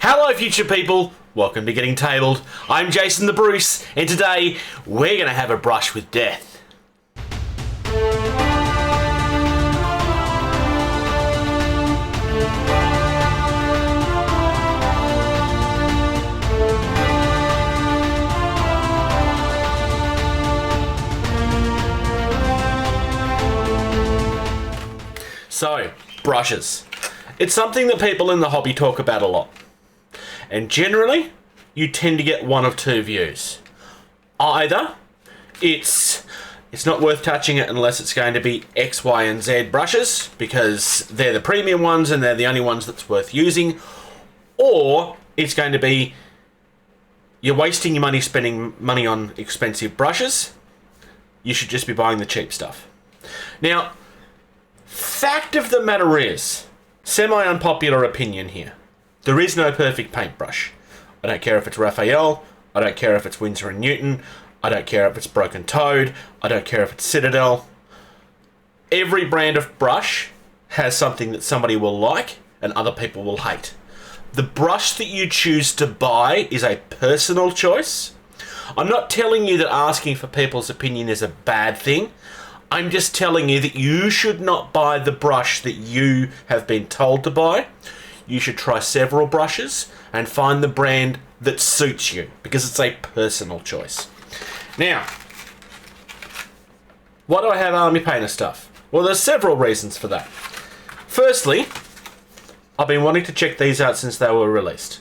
Hello future people, welcome to Getting Tabled. I'm Jason the Bruce, and today we're going to have a brush with death. So, brushes. It's something that people in the hobby talk about a lot. And generally, you tend to get one of two views. Either it's not worth touching it unless it's going to be X, Y, and Z brushes, because they're the premium ones and they're the only ones that's worth using. Or it's going to be you're wasting your money spending money on expensive brushes. You should just be buying the cheap stuff. Now, fact of the matter is, semi-unpopular opinion here, there is no perfect paintbrush. I don't care if it's Raphael, I don't care if it's Winsor & Newton, I don't care if it's Broken Toad, I don't care if it's Citadel. Every brand of brush has something that somebody will like and other people will hate. The brush that you choose to buy is a personal choice. I'm not telling you that asking for people's opinion is a bad thing. I'm just telling you that you should not buy the brush that you have been told to buy. You should try several brushes and find the brand that suits you, because it's a personal choice. Now, why do I have Army Painter stuff? Well, there's several reasons for that. Firstly, I've been wanting to check these out since they were released.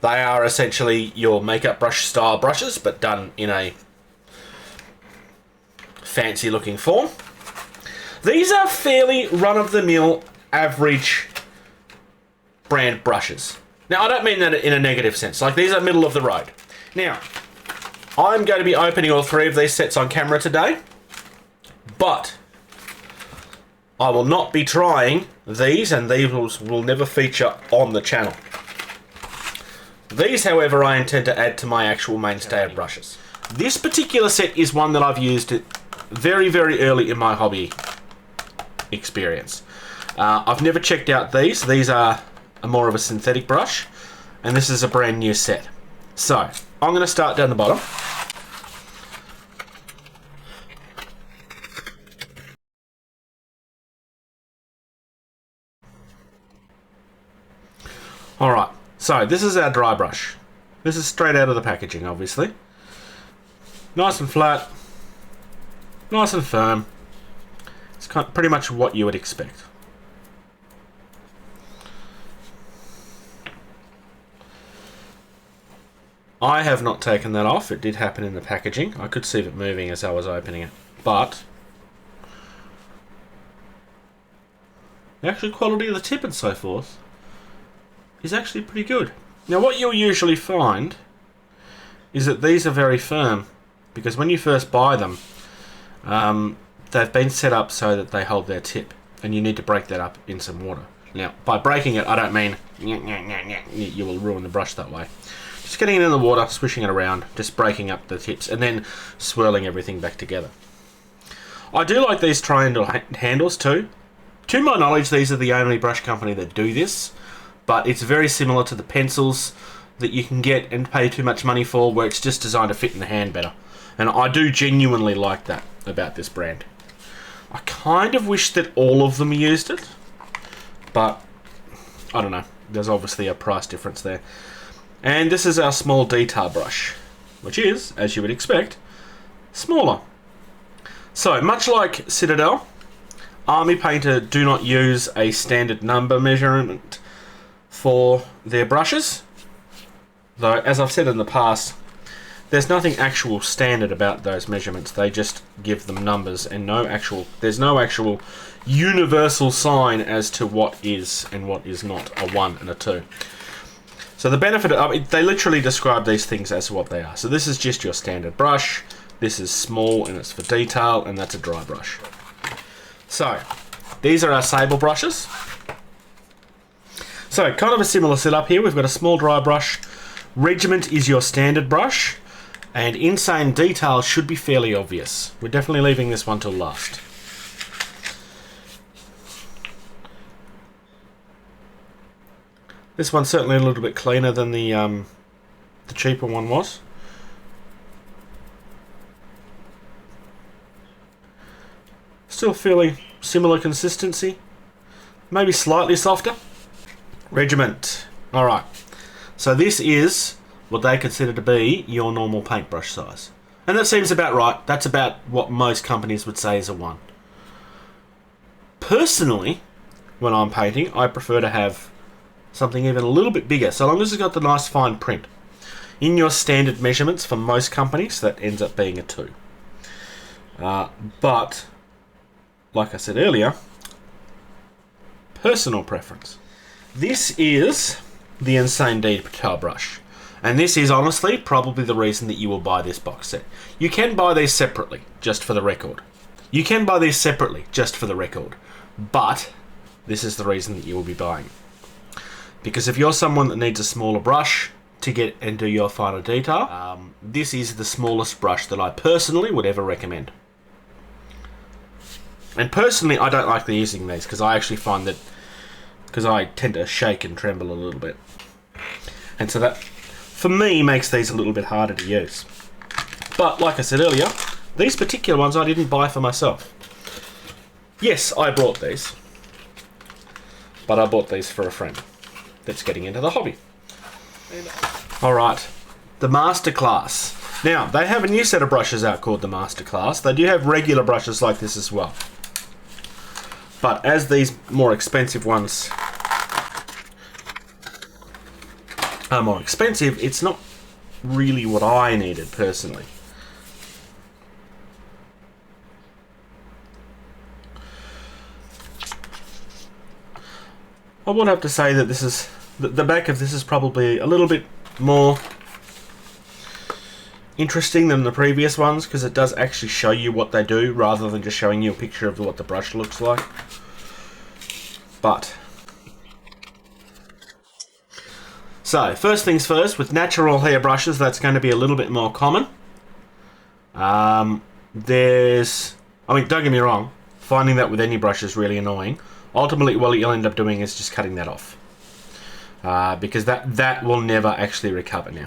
They are essentially your makeup brush style brushes, but done in a fancy looking form. These are fairly run-of-the-mill average brand brushes. Now, I don't mean that in a negative sense. Like, these are middle of the road. Now, I'm going to be opening all three of these sets on camera today, but I will not be trying these, and these will never feature on the channel. These, however, I intend to add to my actual mainstay of brushes. This particular set is one that I've used very, very early in my hobby experience. I've never checked out these. These are more of a synthetic brush, and this is a brand new set. So, I'm going to start down the bottom. Alright, so this is our dry brush. This is straight out of the packaging, obviously. Nice and flat, nice and firm. It's pretty much what you would expect. I have not taken that off. It did happen in the packaging. I could see it moving as I was opening it. But the actual quality of the tip and so forth is actually pretty good. Now, what you'll usually find is that these are very firm, because when you first buy them, they've been set up so that they hold their tip, and you need to break that up in some water. Now, by breaking it, I don't mean you will ruin the brush that way. Just getting it in the water, swishing it around, just breaking up the tips, and then swirling everything back together. I do like these triangle handles too. To my knowledge, these are the only brush company that do this, but it's very similar to the pencils that you can get and pay too much money for, where it's just designed to fit in the hand better. And I do genuinely like that about this brand. I kind of wish that all of them used it, but I don't know. There's obviously a price difference there. And this is our small detail brush, which is, as you would expect, smaller. So, much like Citadel, Army Painter do not use a standard number measurement for their brushes. Though, as I've said in the past, there's nothing actual standard about those measurements. They just give them numbers, and there's no actual universal sign as to what is and what is not a 1 and a 2. So the benefit of they literally describe these things as what they are. So this is just your standard brush. This is small and it's for detail, and that's a dry brush. So these are our sable brushes. So kind of a similar setup here. We've got a small dry brush. Regiment is your standard brush, and Insane Detail should be fairly obvious. We're definitely leaving this one till last. This one's certainly a little bit cleaner than the cheaper one was. Still fairly similar consistency. Maybe slightly softer. Regiment. Alright. So this is what they consider to be your normal paintbrush size. And that seems about right. That's about what most companies would say is a 1. Personally, when I'm painting, I prefer to have something even a little bit bigger, so long as it's got the nice fine print. In your standard measurements for most companies, that ends up being a 2. But, like I said earlier, personal preference. This is the Insane Detail brush. And this is honestly probably the reason that you will buy this box set. You can buy these separately, just for the record. You can buy these separately, just for the record. But this is the reason that you will be buying. Because if you're someone that needs a smaller brush to get into your finer detail, this is the smallest brush that I personally would ever recommend. And personally, I don't like using these because I actually find that, because I tend to shake and tremble a little bit. And so that, for me, makes these a little bit harder to use. But like I said earlier, these particular ones I didn't buy for myself. Yes, I bought these. But I bought these for a friend that's getting into the hobby. Alright, the Masterclass. Now, they have a new set of brushes out called the Masterclass. They do have regular brushes like this as well. But as these more expensive ones are more expensive, it's not really what I needed personally. I would have to say that this is the back of this is probably a little bit more interesting than the previous ones, because it does actually show you what they do rather than just showing you a picture of what the brush looks like. But so first things first, with natural hair brushes, that's going to be a little bit more common. I mean, don't get me wrong, finding that with any brush is really annoying. Ultimately, what you'll end up doing is just cutting that off, because that will never actually recover now.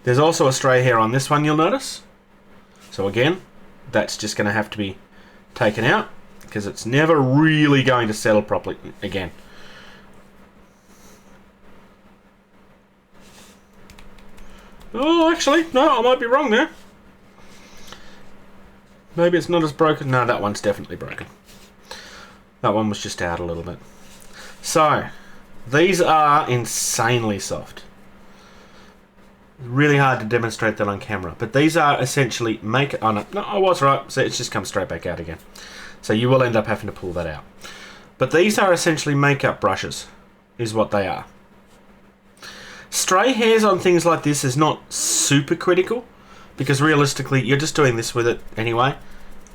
There's also a stray hair on this one, you'll notice. So again, that's just going to have to be taken out, because it's never really going to settle properly again. Oh, actually, no, I might be wrong there. Maybe it's not as broken. No, that one's definitely broken. That one was just out a little bit. So, these are insanely soft. Really hard to demonstrate that on camera. But these are essentially oh no, I was right. So it's just come straight back out again. So you will end up having to pull that out. But these are essentially makeup brushes, is what they are. Stray hairs on things like this is not super critical, because realistically you're just doing this with it anyway.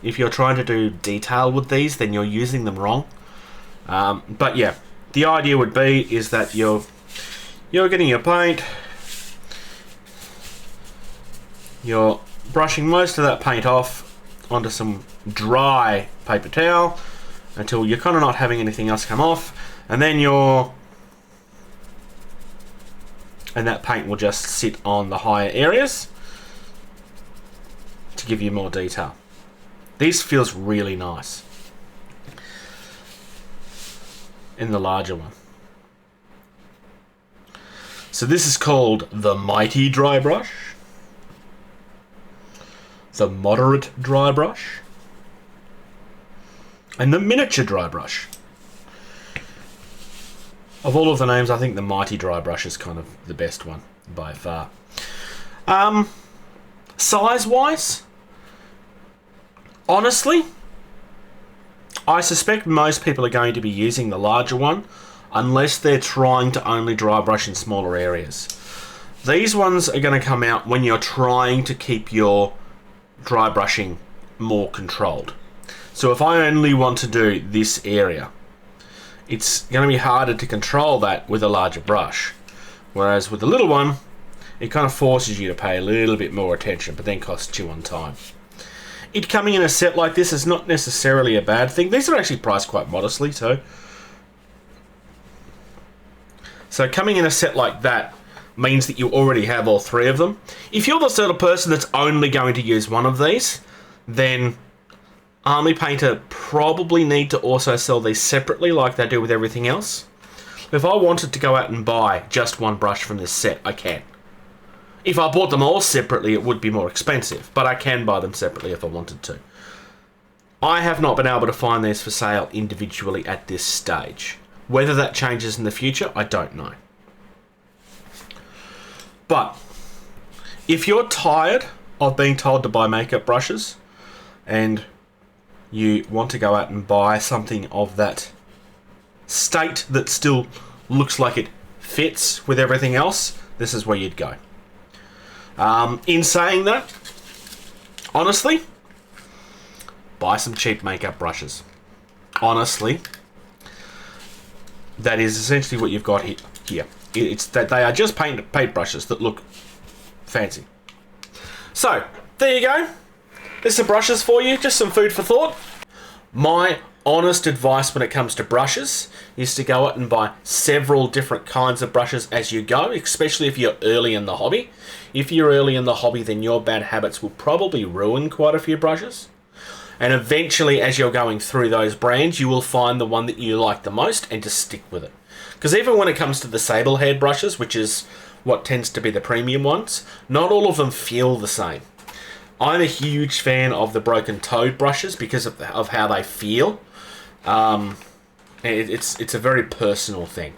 If you're trying to do detail with these, then you're using them wrong. But yeah, the idea would be is that you're getting your paint, you're brushing most of that paint off onto some dry paper towel until you're kind of not having anything else come off, and then that paint will just sit on the higher areas to give you more detail. This feels really nice in the larger one. So this is called the Mighty Dry Brush, the Moderate Dry Brush, and the Miniature Dry Brush. Of all of the names, I think the Mighty Dry Brush is kind of the best one by far. Size-wise, honestly, I suspect most people are going to be using the larger one unless they're trying to only dry brush in smaller areas. These ones are going to come out when you're trying to keep your dry brushing more controlled. So if I only want to do this area, it's going to be harder to control that with a larger brush. Whereas with the little one, it kind of forces you to pay a little bit more attention, but then costs you on time. It coming in a set like this is not necessarily a bad thing. These are actually priced quite modestly too. So coming in a set like that means that you already have all 3 of them. If you're the sort of person that's only going to use one of these, then Army Painter probably need to also sell these separately like they do with everything else. If I wanted to go out and buy just one brush from this set, I can. If I bought them all separately, it would be more expensive, but I can buy them separately if I wanted to. I have not been able to find these for sale individually at this stage. Whether that changes in the future, I don't know. But if you're tired of being told to buy makeup brushes and you want to go out and buy something of that state that still looks like it fits with everything else, this is where you'd go. In saying that, honestly, buy some cheap makeup brushes. Honestly, that is essentially what you've got here. It's that they are just paint brushes that look fancy. So, there you go. There's some brushes for you, just some food for thought. My honest advice when it comes to brushes is to go out and buy several different kinds of brushes as you go, especially if you're early in the hobby. If you're early in the hobby, then your bad habits will probably ruin quite a few brushes. And eventually, as you're going through those brands, you will find the one that you like the most and just stick with it. Because even when it comes to the sable haired brushes, which is what tends to be the premium ones, not all of them feel the same. I'm a huge fan of the broken toed brushes because of how they feel. It's a very personal thing.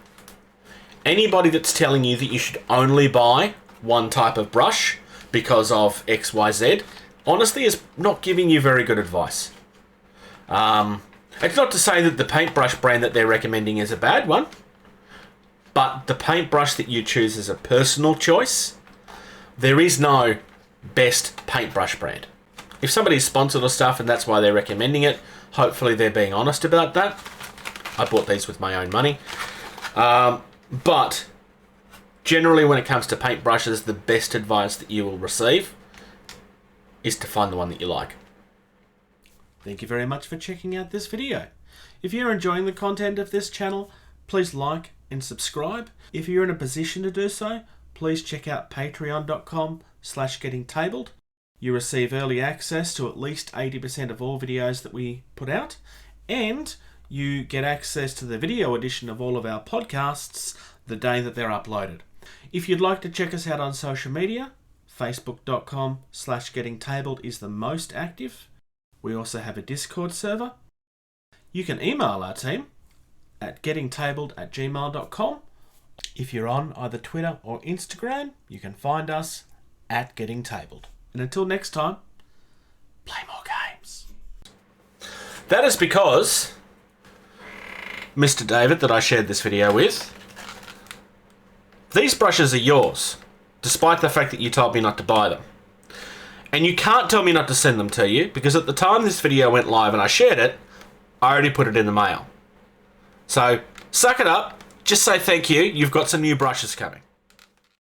Anybody that's telling you that you should only buy one type of brush because of XYZ, honestly, is not giving you very good advice. It's not to say that the paintbrush brand that they're recommending is a bad one, but the paintbrush that you choose is a personal choice. There is no best paintbrush brand. If somebody's sponsored or stuff and that's why they're recommending it, hopefully they're being honest about that. I bought these with my own money. But generally when it comes to paintbrushes, the best advice that you will receive is to find the one that you like. Thank you very much for checking out this video. If you're enjoying the content of this channel, please like and subscribe. If you're in a position to do so, please check out patreon.com/gettingtabled. You receive early access to at least 80% of all videos that we put out, and you get access to the video edition of all of our podcasts the day that they're uploaded. If you'd like to check us out on social media, facebook.com/gettingtabled is the most active. We also have a Discord server. You can email our team at gettingtabled@gmail.com. If you're on either Twitter or Instagram, you can find us at gettingtabled. And until next time, play more games. That is because Mr. David that I shared this video with, these brushes are yours, despite the fact that you told me not to buy them. And you can't tell me not to send them to you, because at the time this video went live and I shared it, I already put it in the mail. So, suck it up, just say thank you, you've got some new brushes coming.